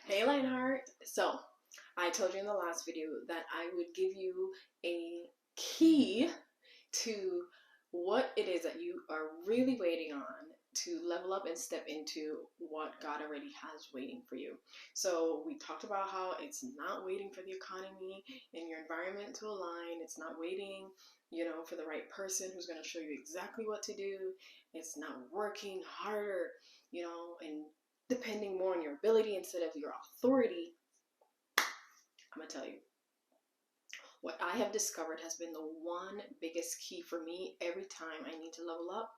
Hey Lionheart. So I told you in the last video that I would give you a key to what it is that you are really waiting on to level up and step into what God already has waiting for you. So we talked about how it's not waiting for the economy and your environment to align. It's not waiting, for the right person who's going to show you exactly what to do. It's not working harder, and depending more on your ability instead of your authority. I'm going to tell you, what I have discovered has been the one biggest key for me every time I need to level up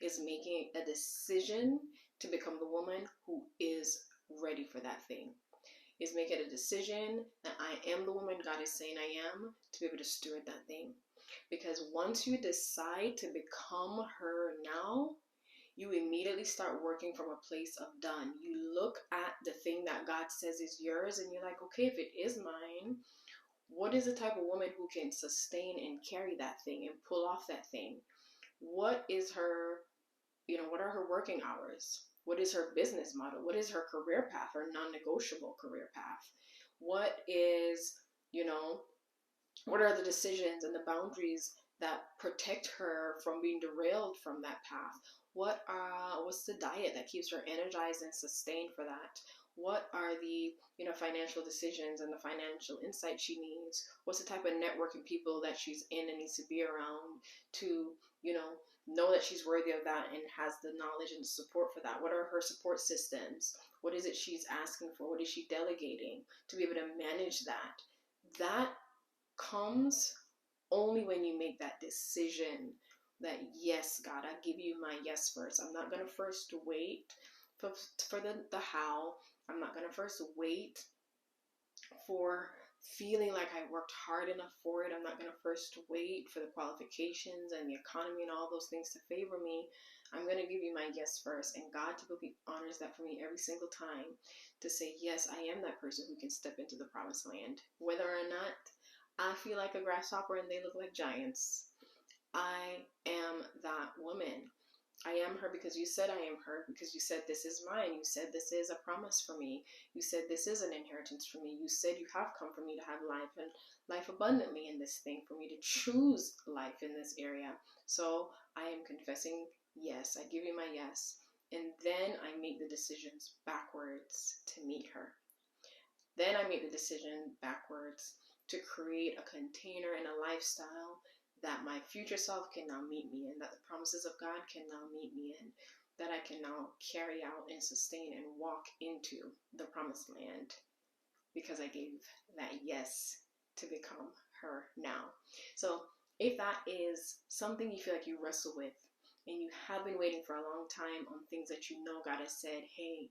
is making a decision to become the woman who is ready for that thing. Is making a decision that I am the woman God is saying I am to be able to steward that thing. Because once you decide to become her now, you immediately start working from a place of done. You look at the thing that God says is yours and you're like, okay, if it is mine, what is the type of woman who can sustain and carry that thing and pull off that thing? What is her, what are her working hours? What is her business model? What is her career path or non-negotiable career path? What is, what are the decisions and the boundaries that protect her from being derailed from that path? What's the diet that keeps her energized and sustained for that? What are the financial decisions and the financial insight she needs? What's the type of networking people that she's in and needs to be around to know that she's worthy of that and has the knowledge and support for that? What are her support systems? What is it she's asking for? What is she delegating to be able to manage that? That comes only when you make that decision that, yes, God, I give you my yes first. I'm not going to first wait for the how. I'm not going to first wait for feeling like I worked hard enough for it. I'm not going to first wait for the qualifications and the economy and all those things to favor me. I'm going to give you my yes first. And God typically honors that for me every single time to say, yes, I am that person who can step into the promised land. Whether or not I feel like a grasshopper and they look like giants, I am that woman. I am her because you said I am her, because you said this is mine. You said this is a promise for me. You said this is an inheritance for me. You said you have come for me to have life and life abundantly in this thing, for me to choose life in this area. So I am confessing yes. I give you my yes. And then I make the decisions backwards to meet her. Then I make the decision backwards to create a container and a lifestyle that my future self can now meet me in, that the promises of God can now meet me in, that I can now carry out and sustain and walk into the promised land because I gave that yes to become her now. So if that is something you feel like you wrestle with and you have been waiting for a long time on things that you know God has said, hey,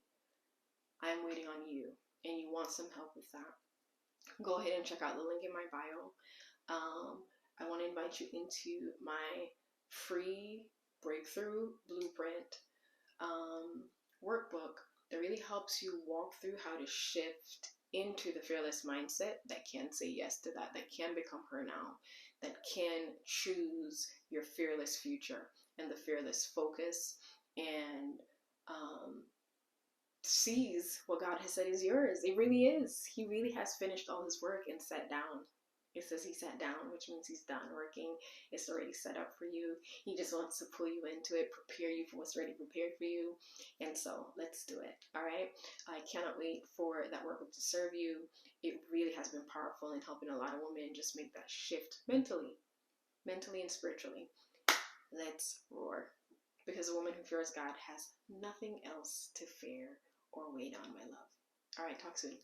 I'm waiting on you, and you want some help with that, go ahead and check out the link in my bio. I want to invite you into my free breakthrough blueprint workbook that really helps you walk through how to shift into the fearless mindset that can say yes to that, that can become her now, that can choose your fearless future and the fearless focus, and sees what God has said is yours. It really is. He really has finished all his work and sat down. It says he sat down, which means he's done working. It's already set up for you. He just wants to pull you into it, prepare you for what's already prepared for you. And so let's do it. All right. I cannot wait for that workbook to serve you. It really has been powerful in helping a lot of women just make that shift mentally and spiritually. Let's roar. Because a woman who fears God has nothing else to fear or wait on, my love. All right, talk soon.